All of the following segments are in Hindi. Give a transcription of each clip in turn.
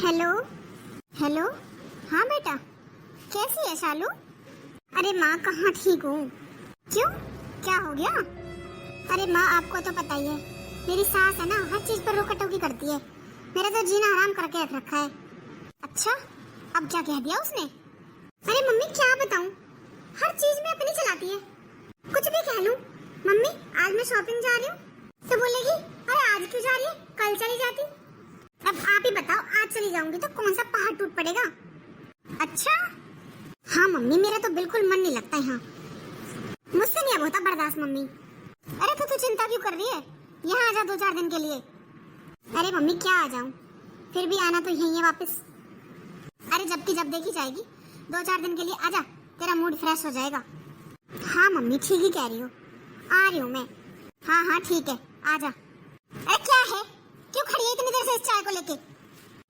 Hello hello. हाँ बेटा, कैसी है शालू? अरे माँ कहाँ ठीक हूँ। क्यों, क्या हो गया? अरे माँ आपको तो पता ही है, मेरी सास है ना, हर चीज पर रोक-टोकी करती है। मेरा तो जीना हराम करके रख रखा है। अच्छा, अब क्या कह दिया उसने? अरे मम्मी क्या बताऊँ, हर चीज में अपनी चलाती है। कुछ भी कह लूँ, मम्मी आज मैं शॉपिंग जा रही हूँ तो बोलेगी अरे आज क्यों जा रही है, कल चली जाती। अब आप ही बताओ, आज चली जाऊंगी तो कौन सा पहाड़ टूट पड़ेगा? अच्छा हाँ मम्मी, मेरा तो बिल्कुल मन नहीं लगता यहाँ, मुझसे नहीं अब होता बर्दाश्त मम्मी। अरे तो तू चिंता क्यों कर रही है, यहाँ आ जा 2-4 दिन के लिए। अरे मम्मी क्या आ जाऊँ, फिर भी आना तो यही है वापस। अरे जब की जब देखी जाएगी, 2-4 दिन के लिए आजा, तेरा मूड फ्रेश हो जाएगा। हाँ मम्मी ठीक ही कह रही हो, आ रही हूँ मैं। हाँ हाँ ठीक है, आजा। अरे क्या है, क्यों खड़ी है इतनी देर से इस चाय को लेके?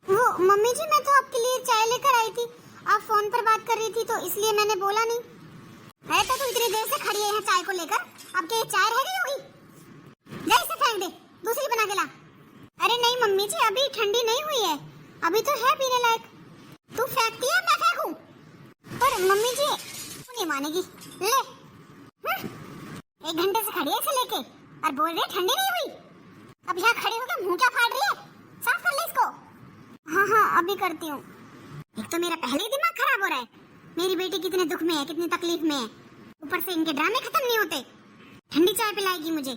वो मम्मी जी मैं तो आपके लिए चाय लेकर आई थी, आप फोन पर बात कर रही थी तो इसलिए मैंने बोला नहीं। अरे तो तू इतनी देर से खड़ी है यहाँ चाय को लेकर, अब क्या चाय रह गई होगी? जा इसे फेंक दे, दूसरी बना के ला। अरे नहीं मम्मी जी, अभी ठंडी नहीं हुई है, अभी तो है पीने लायक। तू फेंकती है मैं फेंकूं? पर मम्मी जी तू नहीं मानेगी, ले। 1 घंटे से खड़ी है इसे लेके और बोल रही ठंडी नहीं हुई। अब यहाँ खड़ी होकर मुंह क्या फाड़ रही है, साफ कर ले इसको। हाँ हाँ अभी करती हूँ। एक तो मेरा पहले ही दिमाग खराब हो रहा है, मेरी बेटी कितने दुख में है, कितनी तकलीफ में है, ऊपर से इनके ड्रामे खत्म नहीं होते। ठंडी चाय पिलाएगी मुझे,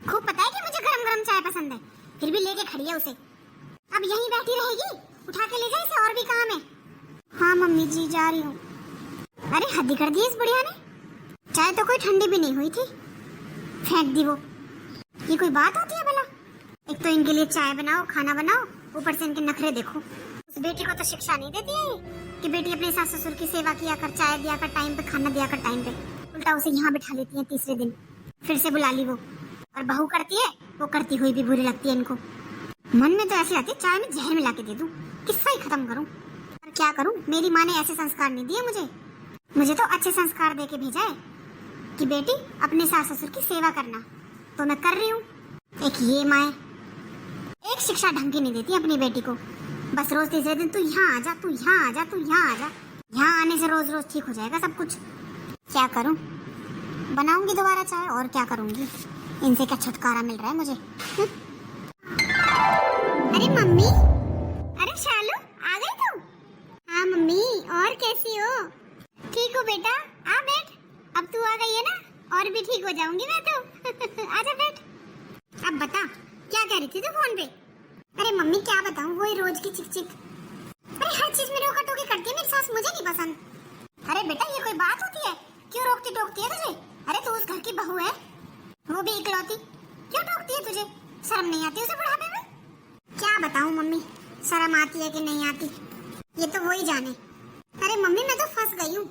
खूब पता है कि मुझे गरम गरम चाय पसंद है, फिर भी लेके खड़ी है उसे। अब यहीं बैठी रहेगी, उठा के ले जाए इसे, और भी काम है। हाँ मम्मी जी जा रही हूँ। अरे हद ही कर दी इस बुढ़िया ने, चाय तो कोई ठंडी भी नहीं हुई थी, फेंक दी वो। ये कोई बात होती है भला? एक तो इनके लिए चाय बनाओ, खाना बनाओ, ऊपर से इनके नखरे देखो। उस बेटी को तो शिक्षा नहीं देती है कि बेटी अपने सास ससुर की सेवा किया कर, चाय दिया कर टाइम पे, खाना दिया कर टाइम पे, उल्टा उसे यहाँ बिठा लेती है तीसरे दिन, फिर से बुला ली वो। और बहू करती है, वो करती हुई भी बुरी लगती है इनको। मन में तो ऐसी आती है चाय में जहर मिला के दे दूं, किस्सा ही खत्म करूं। पर क्या करूं, मेरी माँ ने ऐसे संस्कार नहीं दिए मुझे तो अच्छे संस्कार दे के भेजा है कि बेटी अपने सास ससुर की सेवा करना, तो मैं कर रही हूँ। एक ये माँ एक शिक्षा ढंग की नहीं देती अपनी बेटी को, बस रोज तीसरे दिन तू यहाँ आ जा, तू यहाँ आ जा, तू यहाँ आ जा। यहाँ आने से रोज रोज ठीक हो जाएगा सब कुछ। क्या करूँ, बनाऊंगी दोबारा चाय, और क्या करूंगी, इनसे क्या छुटकारा मिल रहा है मुझे। अरे मम्मी, अरे शालू आ गई तू? हाँ मम्मी, और कैसी हो? ठीक हो बेटा, आ बैठ, अब तू आ गई है ना, और भी ठीक हो जाऊंगी मैं तो। आजा बैठ। अब बता क्या कह रही थी तू फोन पे? अरे मम्मी क्या बताऊं, वही रोज की चिक चिक। अरे हर चीज में रोका टोकी करती है मेरी सास, मुझे नहीं पसंद। अरे बेटा ये कोई बात होती है, क्यों रोकती टोकती है तुझे? अरे तू उस घर की बहू है, वो भी इकलौती, क्यों टोकती है तुझे? शर्म नहीं आती उसे बुढ़ापे में? क्या बताऊं मम्मी, शर्म आती है कि नहीं आती ये तो वही जाने। अरे मम्मी मैं तो फंस गई हूँ,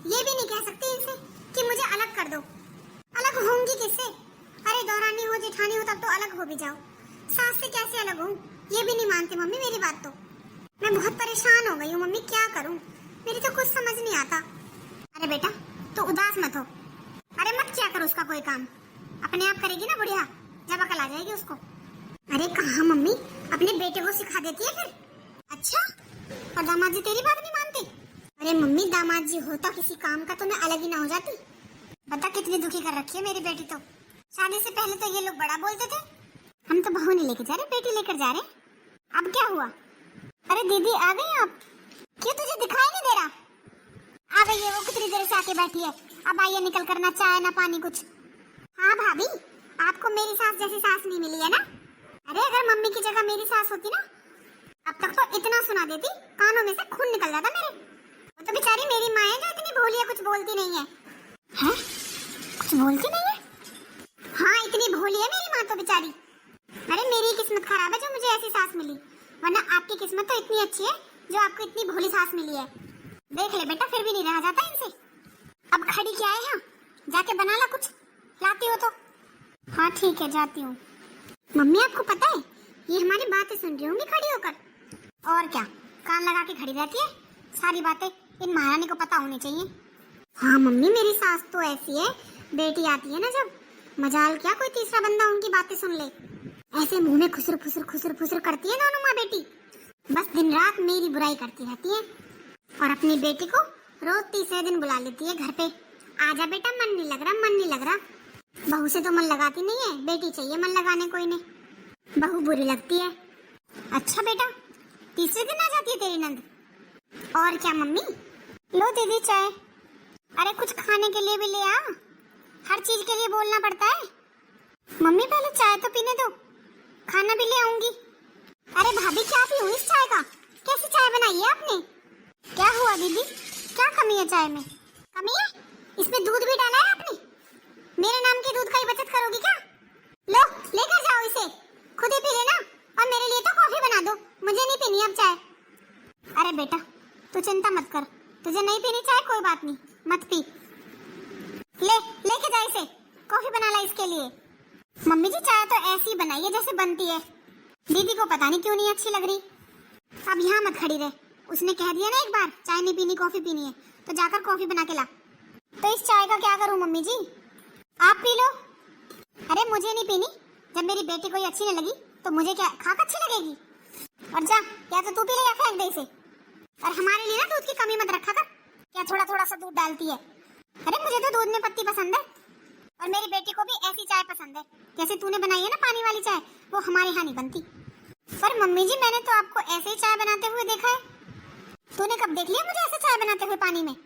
ये भी नहीं कह सकती इनसे कि मुझे अलग कर दो। अलग होंगी किससे? अरे दौरानी हो जेठानी हो तब तो अलग हो भी जाओ, सास से कैसे अलग हूँ, ये भी नहीं मानते मम्मी मेरी बात तो। मैं बहुत परेशान हो गई हूँ मम्मी, क्या करूँ, मेरी तो कुछ समझ नहीं आता। अरे बेटा तो उदास मत हो, अरे मत क्या करो उसका कोई काम, अपने आप करेगी ना बुढ़िया, जब अकल आ जाएगी उसको। अरे कहाँ मम्मी, अपने बेटे को सिखा देती है फिर। अच्छा, और दामाद जी तेरी बात नहीं मानते? अरे मम्मी दामाद जी होता किसी काम का तो मैं अलग ही ना हो जाती। बता कितनी दुखी कर रखी है मेरी बेटी तो, शादी से पहले तो ये लोग बड़ा बोलते थे, हम तो बहू नहीं लेकर जा रहे, बेटी लेकर जा रहे। अब क्या हुआ? अरे दीदी आ गई आप? क्यों तुझे दिखाई नहीं दे रहा? आ गई है वो, कितनी देर से आके बैठी है, अब आइए निकल कर, ना चाय ना पानी कुछ। हाँ भाभी, आपको मेरी सास जैसी सास नहीं मिली है ना? अरे अगर मम्मी की जगह मेरी सास होती ना, अब तक तो इतना सुना देती कानों में से खून निकल जाता मेरे। वो तो बेचारी मेरी माँ है जो इतनी भोली है, कुछ बोलती नहीं है। हैं? कुछ बोलती नहीं है? हाँ इतनी भोली है मेरी माँ तो बेचारी। अरे मेरी किस्मत खराब है जो मुझे ऐसी सास मिली, वरना आपकी किस्मत तो इतनी अच्छी है जो आपको इतनी भोली सास मिली है। देख ले बेटा, फिर भी नहीं रहा जाता इनसे। अब खड़ी क्या है यहाँ, जाके बना ला कुछ, लाती हो तो। हाँ ठीक है जाती हूँ। मम्मी आपको पता है ये हमारी बातें सुन रही होंगी खड़ी होकर, और क्या कान लगा के खड़ी रहती है, सारी बातें इन महारानी को पता होनी चाहिए। हाँ मम्मी मेरी सास तो ऐसी है, बेटी आती है ना जब, मजाल क्या कोई तीसरा बंदा उनकी बातें सुन ले, ऐसे मुंह में खुसर फुसर करती है दोनों माँ बेटी, बस दिन रात रात मेरी बुराई करती रहती है और अपनी बेटी को रोज तीसरे दिन बुला लेती है घर पे। आजा बेटा, मन नहीं लग रहा, मन नहीं लग रहा। बहू से तो मन लगाती नहीं है, बेटी चाहिए मन लगाने कोई ने। बहू बुरी लगती है। अच्छा बेटा, तीसरे दिन आ जाती है तेरी नंद? और क्या मम्मी? लो दीदी चाय। अरे कुछ खाने के लिए भी ले आ, हर चीज के लिए बोलना पड़ता है। मम्मी पहले चाय तो पीने दो, खाना भी ले आऊंगी। अरे भाभी क्या पीऊं इस चाय का? कैसी चाय बनाई है आपने? क्या हुआ दीदी, क्या कमी है चाय में? कमी है? इसमें दूध भी डाला है आपने? मेरे नाम के दूध का ही बचत करोगी क्या? लो लेकर जाओ इसे, खुद ही पी लेना और मेरे लिए तो कॉफी बना दो, मुझे नहीं पीनी अब चाय। अरे बेटा तू चिंता मत कर, तुझे नहीं पीनी चाय कोई बात नहीं, मत पी। लेके जा इसे, कॉफी बना ला इसके लिए। मम्मी जी चाय तो ऐसी बनाई है जैसे बनती है, दीदी को पता नहीं क्यों नहीं अच्छी लग रही। अब यहाँ मत खड़ी रहे, उसने कह दिया ना एक बार चाय नहीं पीनी कॉफी पीनी है, तो जाकर कॉफी बना के ला। तो इस चाय का क्या करूँ मम्मी जी? आप पी लो। अरे मुझे नहीं पीनी, जब मेरी बेटी को ये अच्छी नहीं लगी तो मुझे क्या खाक अच्छी लगेगी? और जा, या तो तू पी ले या फेंक दे इसे। और हमारे लिए ना दूध की कमी मत रखा कर, क्या थोड़ा थोड़ा सा दूध डालती है। अरे मुझे तो दूध में पत्ती पसंद है और मेरी बेटी को भी ऐसी चाय पसंद है जैसे तूने बनाई है ना पानी वाली चाय, वो हमारे यहाँ नहीं बनती। पर मम्मी जी मैंने तो आपको ऐसे ही चाय बनाते हुए देखा है, तूने कब देख लिया मुझे ऐसे चाय बनाते हुए पानी में?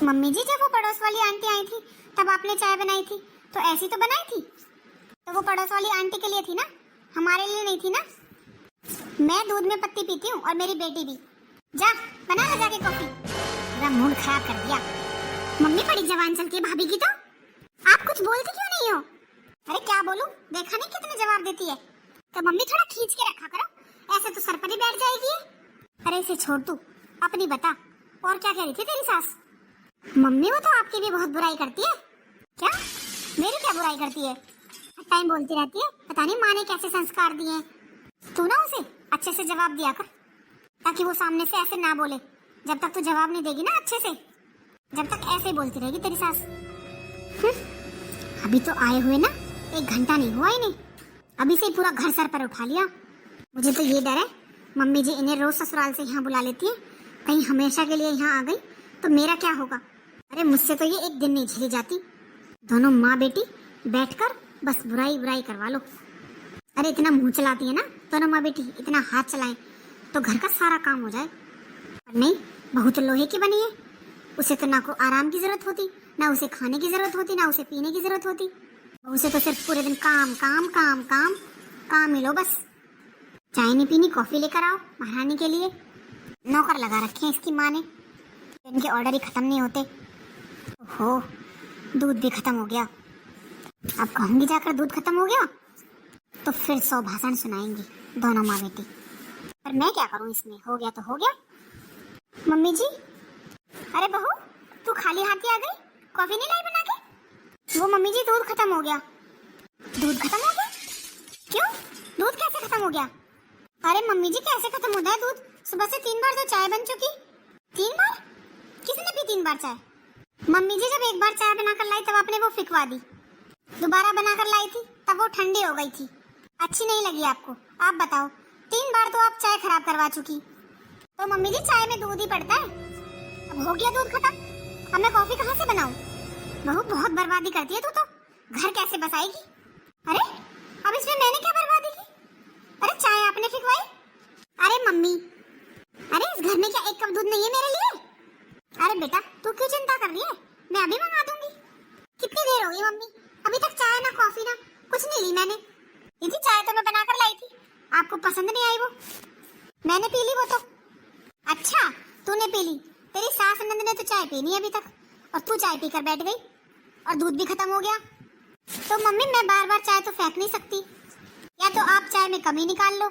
मम्मी जी जब वो पड़ोस वाली आंटी आई थी तब आपने चाय बनाई थी तो ऐसी तो बनाई थी, तो वो पड़ोस वाली आंटी के लिए थी ना, हमारे लिए नहीं थी ना। मैं दूध में पत्ती पीती हूँ और मेरी बेटी भी। जा बना ले जाके कॉफी, मेरा मूड खराब कर दिया। मम्मी बड़ी जवान चलती है भाभी की, तो आप कुछ बोलती क्यों नहीं हो? अरे क्या बोलूं, देखा नहीं कितने जवाब देती है। तो मम्मी थोड़ा खींच के रखा करो, ऐसे तो सर पर ही बैठ जाएगी। अरे इसे छोड़ तू, अपनी बता, और क्या कह रही थी तेरी सास? मम्मी वो तो आपकी भी बहुत बुराई करती है। क्या? मेरी क्या बुराई करती है? हर टाइम बोलती रहती है, पता नहीं माँ ने कैसे संस्कार दिए हैं। तू ना उसे अच्छे से जवाब दिया कर, ताकि वो सामने से ऐसे ना बोले। जब तक तू जवाब नहीं देगी ना अच्छे से, जब तक ऐसे बोलती रहेगी तेरी सास। अभी तो आए हुए ना 1 घंटा नहीं हुआ इन्हें, अभी से ही पूरा घर सर पर उठा लिया। मुझे तो ये डर है मम्मी जी इन्हें रोज ससुराल से यहाँ बुला लेती है, कहीं हमेशा के लिए यहाँ आ गई तो मेरा क्या होगा? अरे मुझसे तो ये एक दिन नहीं झेली जाती। दोनों माँ बेटी बैठकर बस बुराई बुराई करवा लो। अरे इतना मुंह चलाती है ना दोनों माँ बेटी, इतना हाथ चलाएं तो घर का सारा काम हो जाए। पर नहीं, बहू तो लोहे की बनी है, उसे तो ना को आराम की जरूरत होती, ना उसे खाने की जरूरत होती, ना उसे पीने की जरूरत होती। उसे तो सिर्फ पूरे दिन काम काम काम काम काम मिलो बस। चाय नहीं पीनी, कॉफी लेकर आओ महारानी के लिए। नौकर लगा रखे हैं इसकी माँ ने, इनके ऑर्डर ही खत्म नहीं होते। ओहो, दूध भी खत्म हो गया। अब कहूंगी जाकर दूध खत्म हो गया तो फिर 100 भाषण सुनाएंगी दोनों माँ बेटी। पर मैं क्या करूं, इसमें हो गया तो हो गया। मम्मी जी, अरे बहू तू खाली हाथ ही आ गई, कॉफी नहीं लाई बना के? वो मम्मी जी दूध खत्म हो गया। दूध खत्म हो गया? क्यों, दूध कैसे खत्म हो गया? अरे मम्मी जी कैसे खत्म होता है दूध? सुबह से 3 बार तो चाय बन चुकी। 3 बार? किसने पी 3 बार चाय? मम्मी जी जब एक बार चाय बनाकर लाई तब आपने वो फिकवा दी, दोबारा बनाकर लाई थी तब वो ठंडी हो गई थी, अच्छी नहीं लगी आपको। आप बताओ, 3 बार तो आप चाय खराब करवा चुकी। तो मम्मी जी चाय में दूध ही पड़ता है, अब हो गया दूध खत्म, अब मैं कॉफी कहाँ से बनाऊं? बहू बहुत बर्बादी करती है तू तो, घर कैसे बसाएगी? अरे अब इसमें मैंने क्या बर्बादी की? अरे चाय आपने फिकवाई। अरे मम्मी, अरे इस घर में क्या 1 कप दूध नहीं है मेरे लिए? अरे बेटा तू क्यों चिंता कर रही है, मैं अभी मंगा दूंगी। कितनी देर हो गई मम्मी, अभी तक चाय ना कॉफी ना कुछ नहीं ली मैंने। दीदी चाय तो मैं बनाकर लाई थी, आपको पसंद नहीं आई वो, मैंने पी ली वो तो। अच्छा तूने पी ली, तेरी सास नंद ने तो चाय पी नहीं अभी तक, और तू चाय पीकर बैठ गई और दूध भी खत्म हो गया। तो मम्मी मैं बार बार चाय तो फेंक नहीं सकती, या तो आप चाय में कमी निकाल लो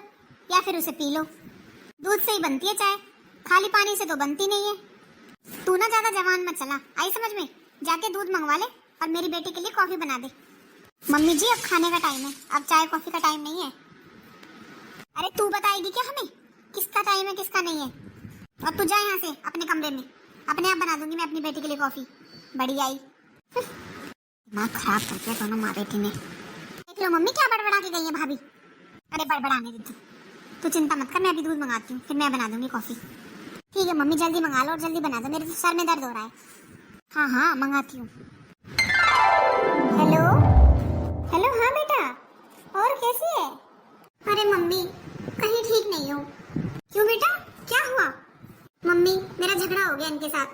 या फिर उसे पी लो। दूध से ही बनती है चाय, खाली पानी से तो बनती नहीं है। तू ना ज्यादा जवान मत चला, आई समझ में? जाके दूध मंगवा ले और मेरी बेटी के लिए कॉफी बना दे। मम्मी जी अब खाने का टाइम है, अब चाय कॉफी का टाइम नहीं है। अरे तू बताएगी क्या हमें किसका टाइम है किसका नहीं है? और तू जा यहाँ से अपने कमरे में, अपने आप बना दूंगी मैं अपनी बेटी के लिए कॉफी। बड़ी आई, दिमाग खराब कर दिया दोनों माँ बेटी ने। देख लो मम्मी क्या बड़बड़ा के गई है भाभी। अरे बड़बड़ाने दे तू, तो चिंता मत कर, मैं अभी दूध मंगाती हूँ, फिर मैं बना दूंगी कॉफी। ठीक है मम्मी, जल्दी मंगा लो और जल्दी बना दो, मेरे तो सर में दर्द हो रहा है। हाँ हाँ मंगाती हूँ। हेलो हेलो, हाँ बेटा, और कैसी है? अरे मम्मी कहीं ठीक नहीं हूँ। क्यों बेटा, क्या हुआ? मम्मी मेरा झगड़ा हो गया इनके साथ,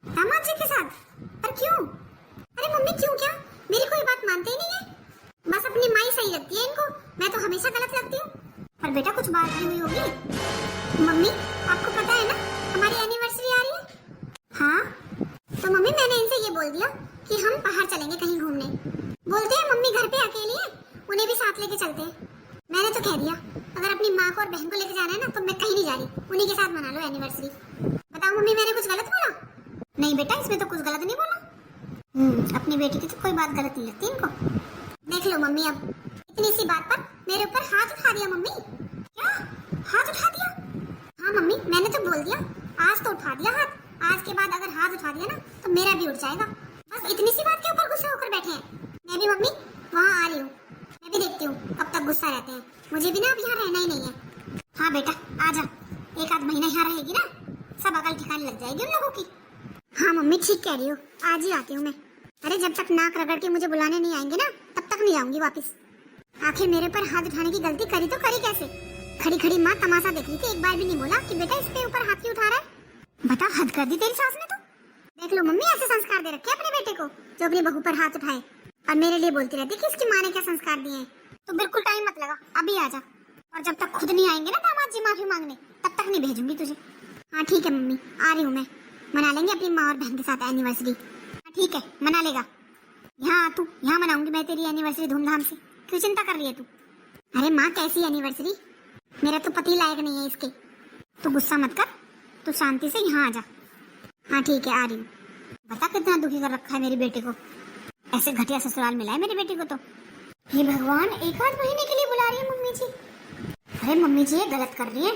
दामाद जी के साथ। पर क्यों? अरे मम्मी क्यों, क्या मेरी कोई बात मानते ही नहीं है? बस अपनी माई सही लगती है इनको, मैं तो हमेशा गलत लगती हूँ। पर बेटा कुछ बात नहीं हुई होगी। मम्मी आपको पता है ना हमारी एनिवर्सरी आ रही है। हाँ तो मम्मी मैंने इनसे ये बोल दिया कि हम बाहर चलेंगे कहीं घूमने। बोलते हैं मम्मी घर पे अकेली है, उन्हें भी साथ लेके चलते हैं। मैंने तो कह दिया अगर अपनी माँ को और बहन को लेके जाना है ना तो मैं कहीं नहीं जा रही, उन्हीं के साथ मना लो एनिवर्सरी। बताओ मम्मी मैंने कुछ गलत बोला? नहीं बेटा इसमें तो कुछ गलत नहीं बोला। अपनी बेटी की तो कोई बात गलत नहीं लगती इनको। देख लो मम्मी, अब इतनी सी बात पर मेरे ऊपर हाथ उठा दिया। मम्मी क्या हाथ उठा दिया? हाँ मम्मी मैंने तो बोल दिया, आज तो उठा दिया हाथ, आज के बाद अगर हाथ उठा दिया ना तो मेरा भी उठ जाएगा। बस इतनी सी बात के ऊपर गुस्सा होकर बैठे हैं। मैं भी मम्मी वहाँ आ रही हूँ, मैं भी देखती हूँ कब तक गुस्सा रहते हैं। मुझे भी ना अब यहाँ रहना ही नहीं है। हाँ बेटा आ जा, एक आध महीना यहाँ रहेगी ना, सब अकल ठिकाने लग जाएगी उन लोगों की। हाँ मम्मी ठीक कह रही हो, आज ही आती हूँ मैं। अरे जब तक नाक रगड़ के मुझे बुलाने नहीं आएंगे ना तब तक नहीं आऊंगी वापस। आखिर मेरे पर हाथ उठाने की गलती करी तो करी कैसे? खड़ी खड़ी माँ तमाशा देख रही थी, एक बार भी नहीं बोला कि बेटा इसके ऊपर हाथ क्यों उठा रहा है। बता हद कर दी तेरी सास ने तो। देख लो मम्मी ऐसे संस्कार दे रखे अपने बेटे को जो अपनी बहू पर हाथ उठाए, और मेरे लिए बोलती रहती कि इसकी माँ ने क्या संस्कार दिए हैं। तो बिल्कुल टाइम मत लगा, अभी आ जा, और जब तक खुद नहीं आएंगे ना दामाद जी माफी मांगने तब तक नहीं भेजूंगी तुझे। हाँ ठीक है मम्मी आ रही हूँ मैं, मना लेंगे अपनी माँ और बहन के साथ एनिवर्सरी। हाँ ठीक है मना लेगा, यहाँ तू, यहाँ मनाऊंगी मैं तेरी एनिवर्सरी धूमधाम से। क्यों चिंता कर रही है तू? अरे माँ कैसी एनिवर्सरी, मेरा तो पति लायक नहीं है इसके। तू गुस्सा मत कर, तू शांति से यहाँ आ जा। हाँ ठीक है आ रही हूँ। बता कितना दुखी कर रखा है मेरे बेटे को, ऐसे घटिया ससुराल मिला है मेरे बेटे को तो। हे भगवान, एक आध महीने के लिए बुला रही है मम्मी जी। अरे मम्मी जी ये गलत कर रही है,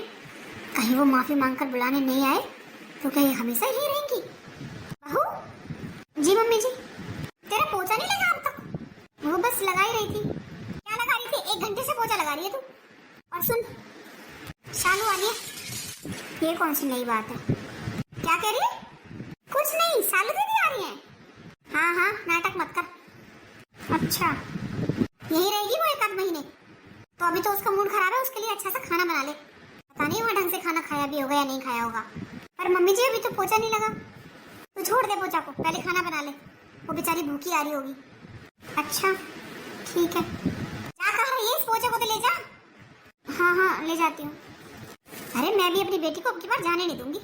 कहीं वो माफी मांगकर बुलाने नहीं आए तो क्या ये हमेशा ही रहेंगी? बहू जी मम्मी जी, तेरा पोछा नहीं लगा अब तक? वो बस लगा ही रही थी। क्या लगा रही थी? 1 घंटे से पोछा लगा रही है तू। और सुन शालू आ रही है, ये कौन सी नई बात है? क्या कह रही है? कुछ नहीं, शालू दीदी आ रही है। हाँ हाँ नाटक मत कर। अच्छा यही रहेगी वो 1 आध महीने? तो अभी तो उसका मूड खराब है, उसके लिए अच्छा सा खाना बना ले। पता नहीं वहाँ ढंग से खाना खाया भी होगा या नहीं खाया होगा। पर मम्मी जी अभी तो पोछा नहीं लगा, तू छोड़ दे पोछा को, पहले खाना बना ले, वो बेचारी भूखी आ रही होगी। अच्छा ठीक है, क्या कह रही है, इस पोछे को तो ले जा। हाँ हाँ ले जाती हूँ। अरे मैं भी अपनी बेटी को अब की बार जाने नहीं दूंगी,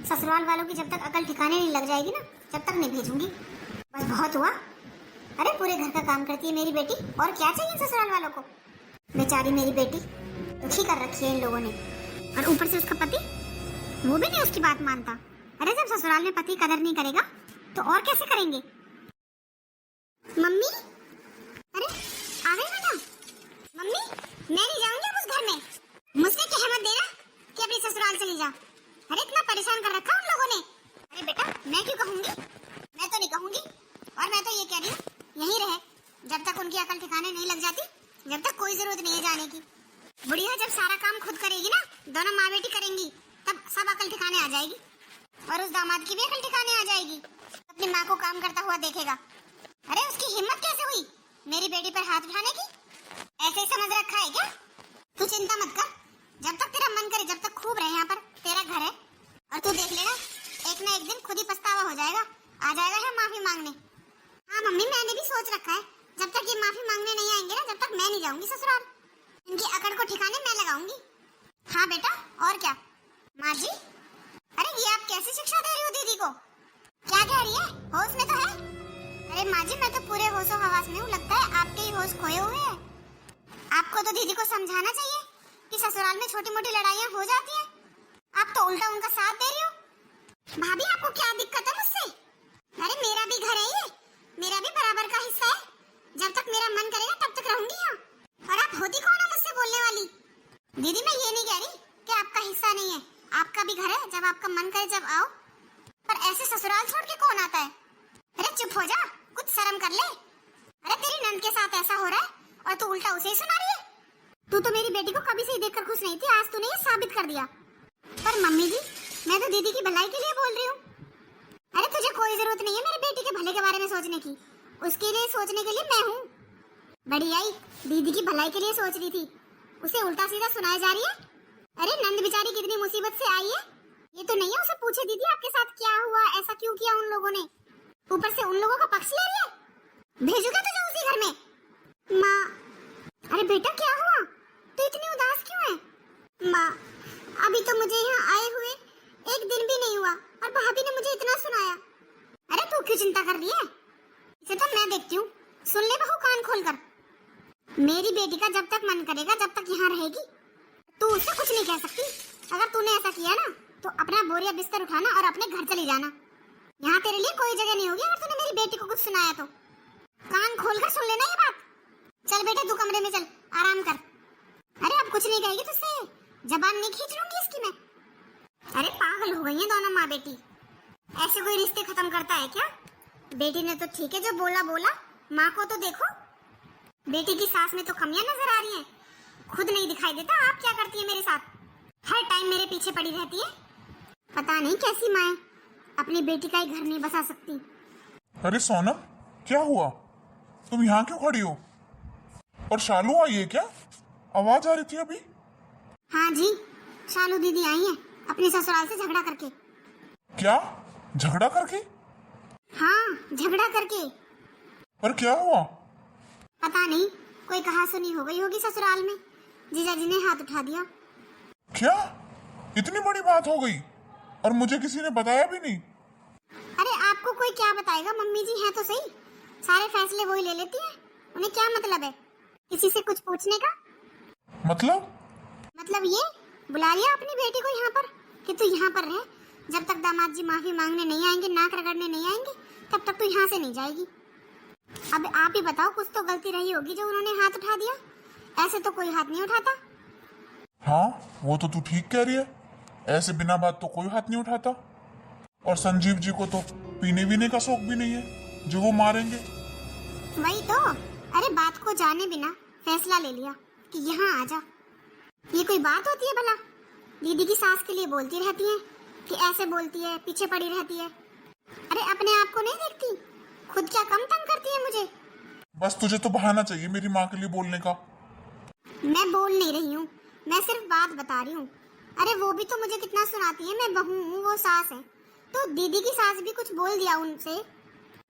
ससुराल वालों की जब तक अकल ठिकाने नहीं लग जाएगी ना जब तक नहीं भेजूंगी। बस बहुत हुआ, अरे पूरे घर का काम करती है मेरी बेटी, और क्या चाहिए ससुराल वालों को? बेचारी मेरी बेटी दुखी कर रखी है इन लोगों ने, और ऊपर से उसका पति वो भी नहीं उसकी बात मानता। अरे जब ससुराल में पति कदर नहीं करेगा तो और कैसे करेंगे? मम्मी अरे आ गई बेटा। मम्मी मैं नहीं जाऊंगी अब उस घर में, मुझसे क्या मत देना कि अपनी ससुराल चली जा। अरे इतना परेशान कर रखा उन लोगों ने। अरे बेटा मैं क्यों कहूंगी, मैं तो नहीं कहूंगी, और मैं तो ये कह रही हूँ यहीं रहे जब तक उनकी अकल ठिकाने नहीं लग जाती, जब तक कोई जरूरत नहीं है जाने की। बुढ़िया जब सारा काम खुद करेगी ना, दोनों माँ बेटी करेंगी, तब सब अकल ठिकाने आ जाएगी, और उस दामाद की भी अकल ठिकाने आ जाएगी, अपनी माँ को काम करता हुआ देखेगा। अरे उसकी हिम्मत कैसे हुई मेरी बेटी पर हाथ उठाने की? ऐसे ही समझ रखा है क्या? तू चिंता मत कर, जब तक तेरा मन करे, जब तक खूब रहे यहाँ पर, तेरा घर है। और तू देख लेना एक ना एक दिन खुद ही पछतावा हो जाएगा, आ जाएगा यहाँ माफी मांगने। हाँ मम्मी मैंने भी सोच रखा है, जब तक ये माफी मांगने नहीं आएंगे ना जब तक मैं नहीं जाऊंगी ससुराल, इनकी अकड़ को ठिकाने मैं लगाऊंगी। हाँ बेटा और क्या? माँ जी अरे ये आप कैसी शिक्षा दे रही हो दीदी को? क्या कह रही है, होश में तो है? अरे माँ जी मैं तो पूरे होशो हवास में हूँ, लगता है आपके ही होश खोए हुए हैं। आपको तो दीदी को समझाना चाहिए कि ससुराल में छोटी मोटी लड़ाइयाँ हो जाती हैं, आप तो उल्टा उनका साथ दे रही हो। भाभी आपको क्या दिक्कत है मुझसे? अरे मेरा भी घर है ये, मेरा भी बराबर का हिस्सा है, जब तक मेरा मन करेगा तब तक रहूंगी यहाँ। और आप होती कौन है मुझसे बोलने वाली? दीदी मैं ये नहीं कह रही कि आपका हिस्सा नहीं है, आपका भी घर है, जब आपका मन करे जब आओ, पर ऐसे ससुराल छोड़ के कौन आता है? अरे चुप हो जा, कुछ शर्म कर ले। अरे तेरी नंद के साथ ऐसा हो रहा है और तू उल्टा उसे ही सुना रही है। तू तो मेरी बेटी को कभी से ही देखकर खुश नहीं थी, आज तूने ये साबित कर दिया। पर मम्मी जी, मैं तो दीदी की भलाई के लिए बोल रही हूँ। अरे तुझे कोई जरूरत नहीं है मेरी बेटी के भले के बारे में सोचने की, उसके लिए सोचने के लिए मैं हूँ। बड़ी आई दीदी की भलाई के लिए सोच रही थी, उसे उल्टा सीधा सुनाई जा रही है। अरे नंद बेचारी कितनी मुसीबत से आई है, ये तो नहीं है उसे पूछे दीदी आपके साथ क्या हुआ, ऐसा क्यों किया उन लोगों ने, ऊपर से उन लोगों का पक्ष ले रही है। भेजूंगा तुझे उसी घर में। माँ, अरे बेटा क्या हुआ, तू इतनी उदास क्यों है? माँ, अभी तो मुझे यहाँ आए हुए एक दिन भी नहीं हुआ और भाभी ने मुझे इतना सुनाया। अरे तू क्यों चिंता कर रही है, इसे तो मैं देखती हूँ, सुन ले बहू कान खोलकर। मेरी बेटी का जब तक मन करेगा, जब तक यहाँ रहेगी, तू उससे कुछ नहीं कह सकती। अगर तूने ऐसा किया ना तो अपना बोरिया बिस्तर उठाना और अपने घर चली जाना। यहाँ तेरे लिए कोई जगह नहीं होगी अगर तूने मेरी बेटी को कुछ सुनाया तो। कान खोलकर सुन लेना ये बात। चल बेटा तू कमरे में चल, आराम कर। अरे अब कुछ नहीं कहेगी तुझसे, जबान नहीं खींच लूंगी इसकी मैं। अरे पागल हो गई है दोनों माँ बेटी, ऐसे कोई रिश्ते खत्म करता है क्या? बेटी ने तो ठीक है जो बोला बोला, माँ को तो देखो, बेटी की सास में तो कमियां नजर आ रही हैं। खुद नहीं दिखाई देता आप क्या करती है मेरे साथ, हर टाइम मेरे पीछे पड़ी रहती है। पता नहीं कैसी माँ अपनी बेटी का ही घर नहीं बसा सकती। अरे सोनम क्या हुआ, तुम यहाँ क्यों खड़ी हो? और शालू आई है क्या? आवाज आ रही थी अभी। हाँ जी, शालू दीदी आई है अपने ससुराल से झगड़ा करके। क्या झगड़ा करके? हाँ झगड़ा करके। पर क्या हुआ? पता नहीं, कोई कहा सुनी हो गई होगी ससुराल में, जीजाजी ने हाथ उठा दिया। क्या इतनी बड़ी बात हो गई और मुझे किसी ने बताया भी नहीं? अरे आपको कोई क्या बताएगा, मम्मी जी हैं तो सही, सारे फैसले वही ले लेती हैं, उन्हें क्या मतलब है किसी से कुछ पूछने का? मतलब ये बुला लिया अपनी बेटी को यहाँ पर कि तू यहाँ पर रह, जब तक दामाद जी माफी मांगने नहीं आएंगे, नाक रगड़ने नहीं आएंगे, तब तक तू यहाँ से नहीं जाएगी। अब आप ही बताओ, कुछ तो गलती रही होगी जो उन्होंने हाथ उठा दिया, ऐसे तो कोई हाथ नहीं उठाता। हाँ वो तो तू ठीक कह रही है, ऐसे बिना बात तो कोई हाथ नहीं उठाता। और संजीव जी को तो पीने वीने का शौक भी नहीं है जो वो मारेंगे। वही तो, अरे बात को जाने बिना फैसला ले लिया कि यहाँ आ जा। ये कोई बात होती है भला? दीदी की सास के लिए बोलती रहती है कि ऐसे बोलती है, पीछे पड़ी रहती है। अरे अपने आप को नहीं देखती, खुद क्या कम तंग करती है मुझे। बस तुझे तो बहाना चाहिए मेरी माँ के लिए बोलने का। मैं बोल नहीं रही हूँ, मैं सिर्फ बात बता रही हूँ। अरे वो भी तो मुझे कितना सुनाती है, मैं बहू हूँ वो सास है, तो दीदी की सास भी कुछ बोल दिया उनसे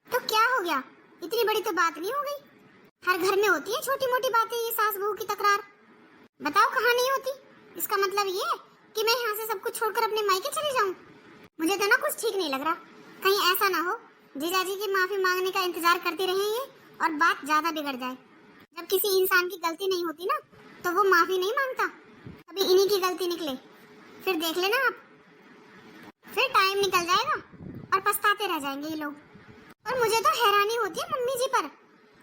तो क्या हो गया, इतनी बड़ी तो बात नहीं हो गई। हर घर में होती है छोटी मोटी बातें, ये सास बहू की तकरार, बताओ कहाँ नहीं होती? इसका मतलब ये है कि मैं यहाँ से सब कुछ छोड़कर अपने मायके चली जाऊँ? मुझे तो ना कुछ ठीक नहीं लग रहा, कहीं ऐसा ना हो जीजाजी की माफी मांगने का इंतजार करती रहे ये और बात ज्यादा बिगड़ जाए। जब किसी इंसान की गलती नहीं होती ना तो वो माफी नहीं मांगता, कभी इन्हीं की गलती निकले, फिर देख लेना आप, फिर टाइम निकल जाएगा और पछताते रह जाएंगे ये लोग। और मुझे तो हैरानी होती है मम्मी जी पर।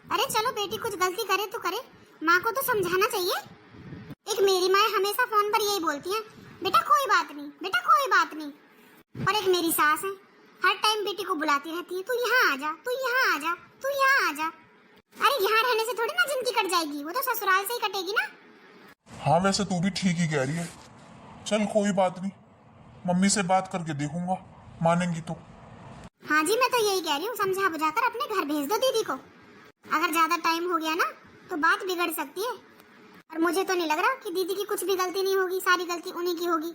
अरे चलो बेटी कुछ गलती करे तो करे, माँ को तो समझाना चाहिए। एक मेरी माँ हमेशा फोन पर यही बोलती है, बेटा कोई बात नहीं, बेटा कोई बात नहीं। और एक मेरी सास है, हर टाइम बेटी को बुलाती रहती है, तू यहाँ आ जा, तू यहाँ आ जा, तू यहाँ आ जा। अरे यहाँ रहने से थोड़ी ना जिंदगी कट जाएगी, वो तो ससुराल से ही कटेगी ना। हाँ वैसे तू भी ठीक ही कह रही है, चल कोई बात नहीं, मम्मी से बात करके देखूंगा, मानेंगी तो। हाँ जी मैं तो यही कह रही हूँ, समझा बुझाकर अपने घर भेज दो दीदी को। अगर ज्यादा टाइम हो गया ना तो बात बिगड़ सकती है, और मुझे तो नहीं लग रहा कि दीदी की कुछ भी गलती नहीं होगी, सारी गलती उन्हीं की होगी।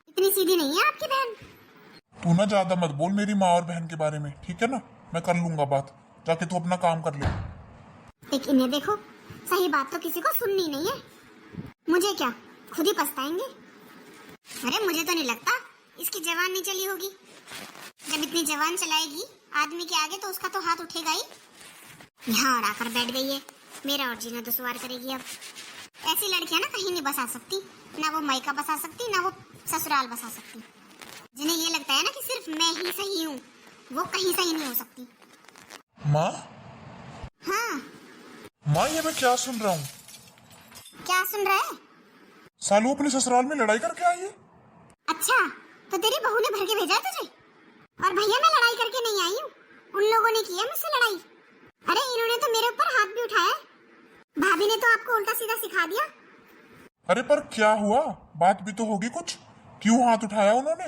इतनी सीधी नहीं है आपकी बहन। तू ना ज्यादा मत बोल मेरी माँ और बहन के बारे में, ठीक है ना? मैं कर लूंगा बात, जाके तू अपना काम कर ले। एक इन्हें देखो, सही बात तो किसी को सुननी नहीं है, मुझे क्या, खुद ही पछताएंगे। अरे मुझे तो नहीं लगता इसकी जवान नहीं चली होगी, जब इतनी जवान चलाएगी आदमी के आगे तो उसका तो हाथ उठेगा ही। यहाँ और आकर बैठ गई है, मेरा और जीना दुश्वार करेगी। अब ऐसी लड़कियां ना कहीं नहीं बसा सकती, ना वो मायका बसा सकती, ना वो ससुराल बसा सकती। जिन्हें ये लगता है ना कि सिर्फ मैं ही सही हूँ, वो कहीं सही नहीं हो सकती। माँ? हाँ माँ ये मैं क्या सुन रहा हूँ? क्या सुन रहा है? सालू अपने ससुराल में लड़ाई करके आई है। अच्छा तो तेरी बहू ने भर के भेजा तुझे? और भैया मैं लड़ाई करके नहीं आई हूँ, उन लोगों ने की है मुझसे लड़ाई। अरे इन्होंने तो मेरे ऊपर हाथ भी उठाया है, भाभी ने तो आपको उल्टा सीधा सिखा दिया अरे पर क्या हुआ? बात भी तो होगी कुछ। क्यों हाथ उठाया उन्होंने?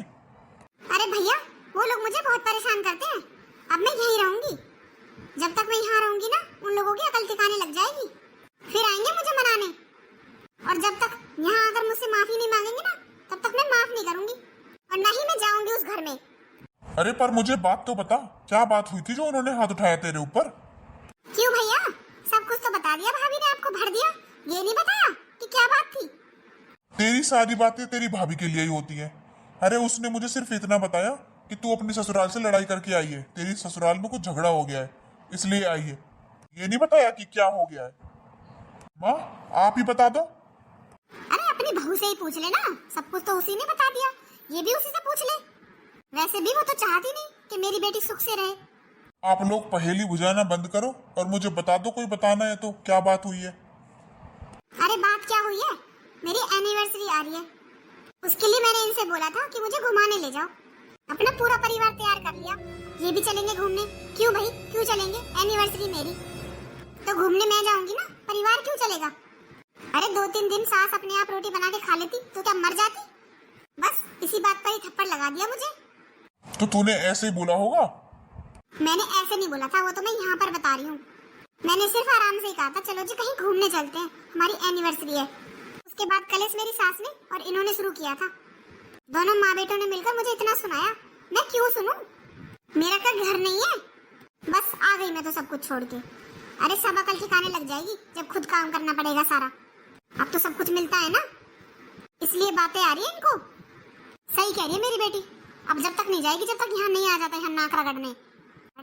अरे भैया, वो लोग मुझे बहुत परेशान करते हैं। अब मैं यहीं रहूंगी। जब तक मैं यहाँ रहूंगी ना, उन लोगों की अकल ठिकाने लग जाएगी। फिर आएंगे मुझे मनाने। और जब तक यहाँ आकर मुझसे माफी नहीं मांगेंगे ना, तब तक मैं माफ नहीं करूंगी और ना ही मैं जाऊंगी उस घर में। अरे पर मुझे बात तो बता, क्या बात हुई थी जो उन्होंने हाथ उठाया तेरे ऊपर? क्यों भैया, सब कुछ तो बता दिया। भाभी ने आपको भर दिया, ये नहीं बताया कि क्या बात थी। तेरी सारी बातें तेरी भाभी के लिए ही होती है। अरे उसने मुझे सिर्फ इतना बताया कि तू अपनी ससुराल से लड़ाई करके आई है, तेरी ससुराल में कुछ झगड़ा हो गया है, इसलिए आई है। ये नहीं बताया कि क्या हो गया है। माँ, आप ही बता दो। अरे अपनी बहू से ही पूछ लेना, सब कुछ तो उसी ने बता दिया। ये भी उसी से पूछ ले। वैसे भी वो तो चाहती नहीं कि मेरी बेटी सुख से रहे। आप लोग पहेली बुझाना बंद करो और मुझे बता दो, कोई बताना है तो क्या बात हुई है। अरे बात क्या हुई है, मेरी एनिवर्सरी आ रही है। उसके लिए मैंने इनसे बोला था कि मुझे घुमाने ले जाओ। अपना पूरा परिवार तैयार कर लिया, ये भी चलेंगे घूमने। क्यों भाई, क्यों चलेंगे? एनिवर्सरी मेरी तो घूमने मैं जाऊंगी ना, परिवार क्यों चलेगा? अरे 2-3 दिन सास अपने आप रोटी बना के खा लेती तो क्या मर जाती? बस इसी बात पर ही थप्पड़ लगा दिया मुझे। तो तूने ऐसे ही बोला होगा। मैंने ऐसे नहीं बोला था, वो तो मैं यहाँ पर बता रही हूँ। मैंने सिर्फ आराम से ही कहा था चलो जी कहीं घूमने चलते हैं, हमारी एनिवर्सरी है। उसके बाद कलेश मेरी सास ने और इन्होंने शुरू किया था। दोनों माँ बेटों ने मिलकर मुझे इतना सुनाया, मैं क्यों सुनूं? मेरा का घर नहीं है। बस आ गई मैं तो सब कुछ छोड़ के। अरे सब अकल ठिकाने लग जाएगी जब खुद काम करना पड़ेगा सारा। अब तो सब कुछ मिलता है ना, इसलिए बातें आ रही है इनको। सही कह रही है मेरी बेटी, अब जब तक नहीं जाएगी, जब तक यहाँ नहीं आ जाता यहाँ नाक रगड़ने।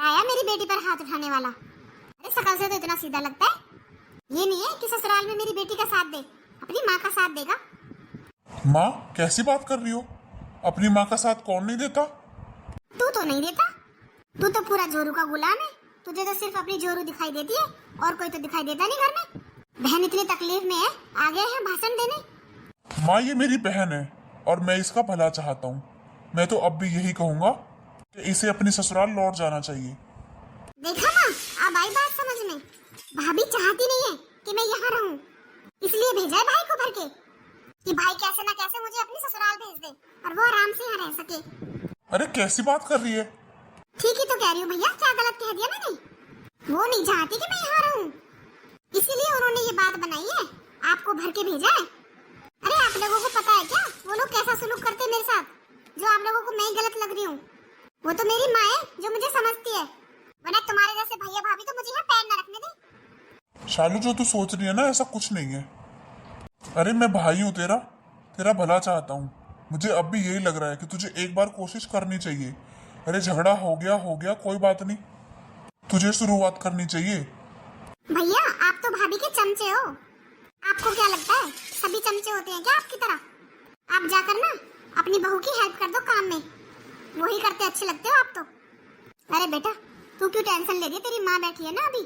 आया मेरी बेटी पर हाथ उठाने वाला। अरे शकल से तो इतना सीधा लगता है। ये नहीं है कि ससुराल में मेरी बेटी का साथ दे, अपनी माँ का साथ देगा। माँ, कैसी बात कर रही हो? अपनी माँ का साथ कौन नहीं देता? तू तो नहीं देता, तू तो पूरा जोरू का गुलाम है। तुझे तो सिर्फ अपनी जोरू दिखाई देती है, और कोई तो दिखाई देता नहीं घर में। बहन इतनी तकलीफ में है, आ गए हैं भाषण देने। माँ, ये मेरी बहन है और मैं इसका भला चाहता हूँ। मैं तो अब भी यही कहूँगा कि इसे अपनी ससुराल लौट जाना चाहिए। देखा माँ, अब आई बात समझ में। भाभी चाहती नहीं है कि मैं यहाँ रहूँ, इसलिए भेजा है भाई को भर के कि भाई कैसे ना कैसे मुझे अपनी ससुराल भेज दे और वो आराम से यहाँ रह सके। अरे कैसी बात कर रही है? ठीक ही तो कह रही हूँ भैया, क्या गलत कह दिया मैंने? वो नहीं चाहती कि मैं यहाँ रहूँ, इसीलिए उन्होंने ये बात बनाई है, आपको भर के भेजा है। अरे आप लोगों को पता है क्या वो लोग कैसा सुलूक करते हैं मेरे साथ, जो आप लोगों को मैं ही गलत लग रही हूँ? वो तो मेरी माँ है जो मुझे समझती है, वरना तुम्हारे जैसे भैया भाभी तो मुझे यहाँ पैर न रखने दे। शालू, जो तू सोच रही है ना, ऐसा कुछ नहीं है। अरे मैं भाई हूँ तेरा, तेरा भला चाहता हूँ। मुझे अब भी यही लग रहा है कि तुझे एक बार कोशिश करनी चाहिए। अरे झगड़ा हो गया, कोई बात नहीं, तुझे शुरुआत करनी चाहिए। भैया आप तो भाभी के चमचे हो, आपको क्या लगता है सभी चमचे होते हैं क्या आपकी तरह? आप जाकर ना अपनी बहू की हेल्प कर दो काम में, वही करते अच्छे लगते हो आप तो। अरे बेटा तू क्यों टेंशन ले रही है, तेरी माँ बैठी है ना अभी।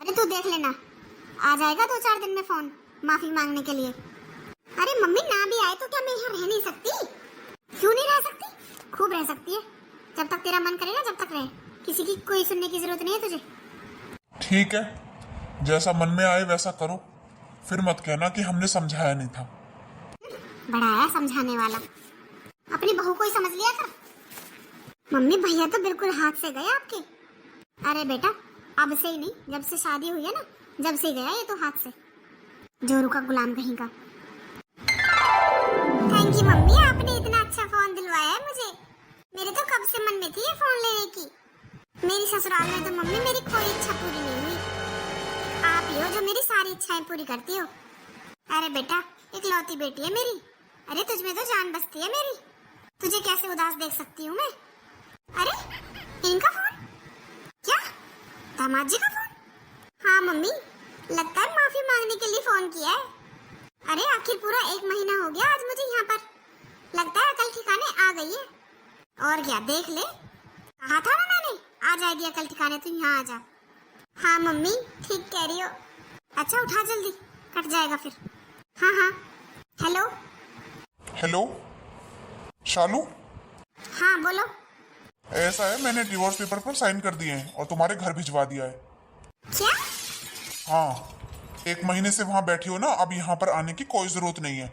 अरे तू देख लेना, आ जाएगा 2-4 दिन में फोन माफी मांगने के लिए। अरे मम्मी ना भी आए तो क्या मैं यहाँ रह नहीं सकती? क्यों नहीं रह सकती? खूब रह सकती है, जब तक तेरा मन करेगा जब तक रहे। किसी की कोई सुनने की जरूरत नहीं है तुझे। ठीक है, जैसा मन में आए वैसा करो, फिर मत कहना कि हमने समझाया नहीं था। बड़ा है समझाने वाला, अपनी बहू को ही समझ लिया कर। मम्मी भैया तो बिल्कुल हाथ से गए आपके। अरे बेटा अब से ही नहीं, जब से शादी हुई है ना, जब से गया ये तो हाथ से, जोरू का गुलाम कहीं का। थैंक यू मम्मी, आपने इतना अच्छा फोन दिलवाया है मुझे। मेरे तो कब से मन में थी ये फोन लेने की। मेरी ससुराल में तो मम्मी मेरी कोई इच्छा पूरी नहीं हुई, आप ही हो जो मेरी सारी इच्छाएं पूरी करती हो। अरे बेटा इकलौती बेटी है मेरी, अरे तुझ में तो जान बसती है मेरी, तुझे कैसे उदास देख सकती हूँ मैं। अरे इनका फोन? क्या दामाद जी का फोन? हाँ मम्मी, लगता है माफी मांगने के लिए फोन किया है। अरे आखिर पूरा 1 महीना हो गया आज मुझे यहाँ पर, लगता है अकल ठिकाने आ गई है। और क्या देख ले, कहा था ना मैंने आ जाएगी अकल ठिकाने, तू यहाँ आ जा। हाँ मम्मी ठीक कह रही हो। अच्छा उठा जल्दी, कट जाएगा फिर। हाँ हाँ हेलो। हेलो शालू, हाँ बोलो। ऐसा है, मैंने डिवोर्स पेपर पर साइन कर दिए हैं और तुम्हारे घर भिजवा दिया है। क्या? हाँ, 1 महीने से वहां बैठी हो ना, अब यहाँ पर आने की कोई जरूरत नहीं है।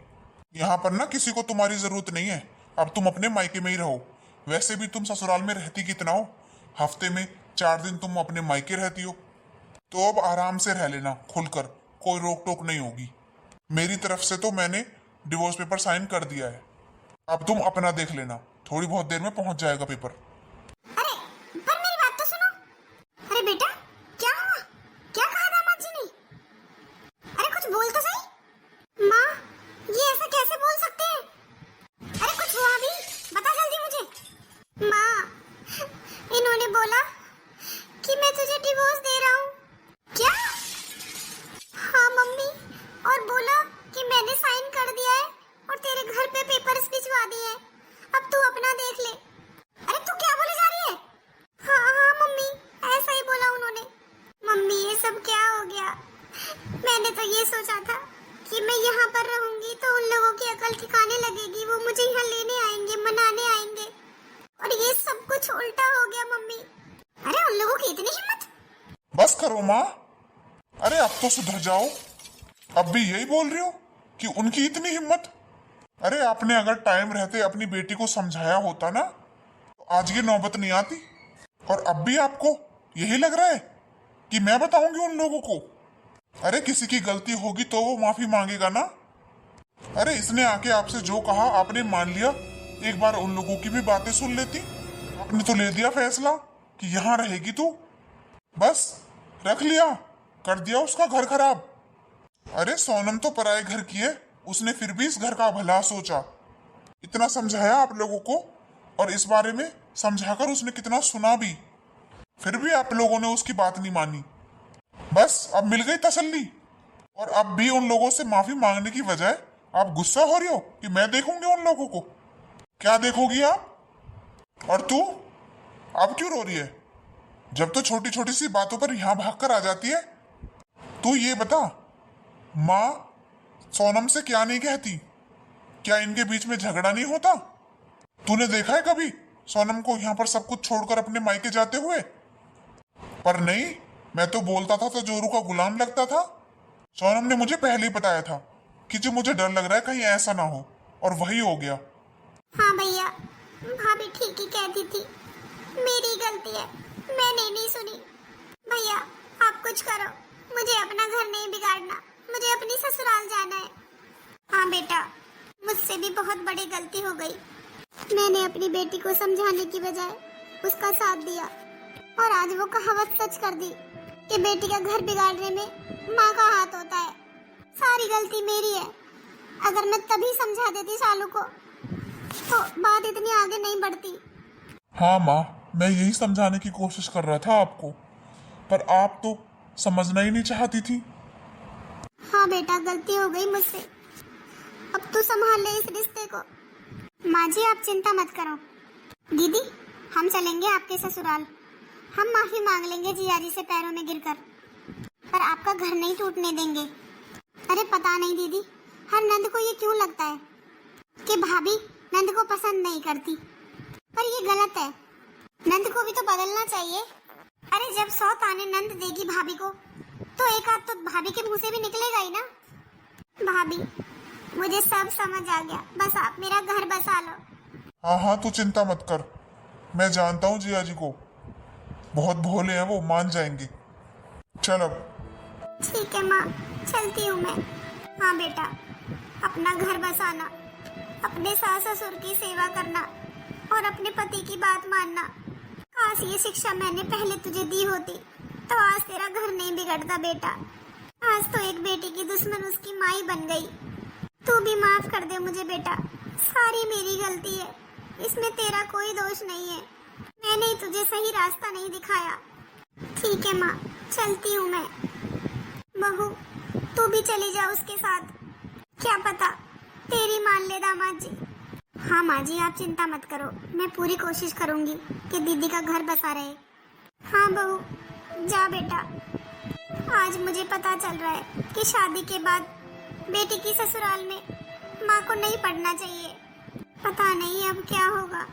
यहाँ पर ना किसी को तुम्हारी जरूरत नहीं है। अब तुम अपने मायके में ही रहो। वैसे भी तुम ससुराल में रहती कितना हो, हफ्ते में 4 दिन तुम अपने मायके रहती हो। तो अब आराम से रह लेना खुलकर, कोई रोक टोक नहीं होगी। मेरी तरफ से तो मैंने डिवोर्स पेपर साइन कर दिया है। अब तुम अपना देख लेना, थोड़ी बहुत देर में पहुंच जाएगा पेपर। अरे पर मेरी बात तो सुनो। अरे बेटा क्या हुआ, क्या कहा दामाद जी ने? अरे कुछ बोल तो सही। माँ ये ऐसा कैसे बोल सकते हैं? अरे कुछ हुआ भी, बता जल्दी मुझे। माँ इन्होंने बोला कि मैं तुझे डिवोर्स दे रहा हूँ। क्या? हाँ मम्मी, और बोला कि मैंने साइन कर दिया है और तेरे घर पे पेपर्स भिजवा दिए हैं, अब तू अपना देख ले। अरे तू क्या बोले जा रही है? हाँ हाँ मम्मी, ऐसा ही बोला उन्होंने। मम्मी ये सब क्या हो गया? मैंने तो ये सोचा था कि मैं यहाँ पर रहूंगी तो उन लोगों की अकल ठिकाने लगेगी, वो मुझे यहाँ लेने आएंगे, मनाने आएंगे, और ये सब कुछ उल्टा हो गया मम्मी। अरे उन लोगों की इतनी हिम्मत! बस करो माँ, अरे अब तो सुधर जाओ। अब भी यही बोल रही हो कि उनकी इतनी हिम्मत? अरे आपने अगर टाइम रहते अपनी बेटी को समझाया होता ना, तो आज ये नौबत नहीं आती। और अब भी आपको यही लग रहा है कि मैं बताऊंगी उन लोगों को? अरे किसी की गलती होगी तो वो माफी मांगेगा ना। अरे इसने आके आपसे जो कहा आपने मान लिया, एक बार उन लोगों की भी बातें सुन लेती। आपने तो ले दिया फैसला कि यहाँ रहेगी तू, बस रख लिया, कर दिया उसका घर खराब। अरे सोनम तो पराये घर की है, उसने फिर भी इस घर का भला सोचा। इतना समझाया आप लोगों को, और इस बारे में समझाकर उसने कितना सुना भी, फिर भी आप लोगों ने उसकी बात नहीं मानी। बस अब मिल गई तसल्ली, और अब भी उन लोगों से माफी मांगने की बजाय आप गुस्सा हो रही हो कि मैं देखूंगी उन लोगों को। क्या देखोगी आप? और तू अब क्यों रो रही है? जब तो छोटी छोटी सी बातों पर यहां भागकर आ जाती है। तू ये बता, माँ सोनम से क्या नहीं कहती? क्या इनके बीच में झगड़ा नहीं होता? तूने देखा है कभी सोनम को यहाँ पर सब कुछ छोड़कर अपने मायके जाते हुए? पर नहीं, मैं तो बोलता था तो जोरू का गुलाम लगता था। सोनम ने मुझे पहले ही बताया था कि जो मुझे डर लग रहा है कहीं ऐसा ना हो, और वही हो गया। हाँ भैया, भाभी ठीक ही कहती थी, मेरी गलती है, मैंने नहीं सुनी। भैया आप कुछ करो, मुझे अपना घर नहीं बिगाड़ना, मुझे अपनी ससुराल जाना है। हाँ बेटा, मुझसे भी बहुत बड़ी गलती हो गई। मैंने अपनी बेटी को समझाने की बजाय उसका साथ दिया, और आज वो कहावत सच कर दी कि बेटी का घर बिगाड़ने में माँ का हाथ होता है। सारी गलती मेरी है। अगर मैं तभी समझा देती सालू को तो बात इतनी आगे नहीं बढ़ती। हाँ माँ, मैं यही समझाने की कोशिश कर रहा था आपको, पर आप तो समझना ही नहीं चाहती थी। हाँ बेटा, गलती हो गई मुझसे, अब तू संभाल ले इस रिश्ते को। माँ जी आप चिंता मत करो। दीदी हम चलेंगे आपके ससुराल, हम माफी मांग लेंगे जियाजी से पैरों में गिरकर, पर आपका घर नहीं टूटने देंगे। अरे पता नहीं दीदी, हर नंद को ये क्यों लगता है कि भाभी नंद को पसंद नहीं करती, पर ये गलत है। नंद को भी तो बदलना चाहिए। अरे जब 100 ताने नंद देगी भाभी को, तो एक आध तो भाभी के मुंह से भी निकलेगा ही ना। भाभी मुझे सब समझ आ गया, बस आप मेरा घर बसा लो। हाँ हाँ, तू चिंता मत कर, मैं जानता हूँ जिया जी को, बहुत भोले हैं वो, मान जाएंगे। चल अब। ठीक है माँ, चलती हूँ मैं। हाँ बेटा, अपना घर बसाना, अपने सास ससुर की सेवा करना और अपने पति की बात मानना। काश ये शिक्षा मैंने पहले तुझे दी होती तो आज तेरा घर नहीं बिगड़ता बेटा। आज तो एक बेटी की दुश्मन उसकी माँ ही बन गई। तू भी माफ कर दे मुझे बेटा, सारी मेरी गलती है, इसमें तेरा कोई दोष नहीं है। मैंने ही तुझे सही रास्ता नहीं दिखाया। ठीक है माँ, चलती हूँ मैं। बहू तू भी चली जा उसके साथ, क्या पता तेरी मान ले दामाद जी। हाँ माँ जी आप चिंता मत करो, मैं पूरी कोशिश करूँगी कि दीदी का घर बसा रहे। हाँ बहू जा बेटा। आज मुझे पता चल रहा है कि शादी के बाद बेटी की ससुराल में माँ को नहीं पढ़ना चाहिए। पता नहीं अब क्या होगा।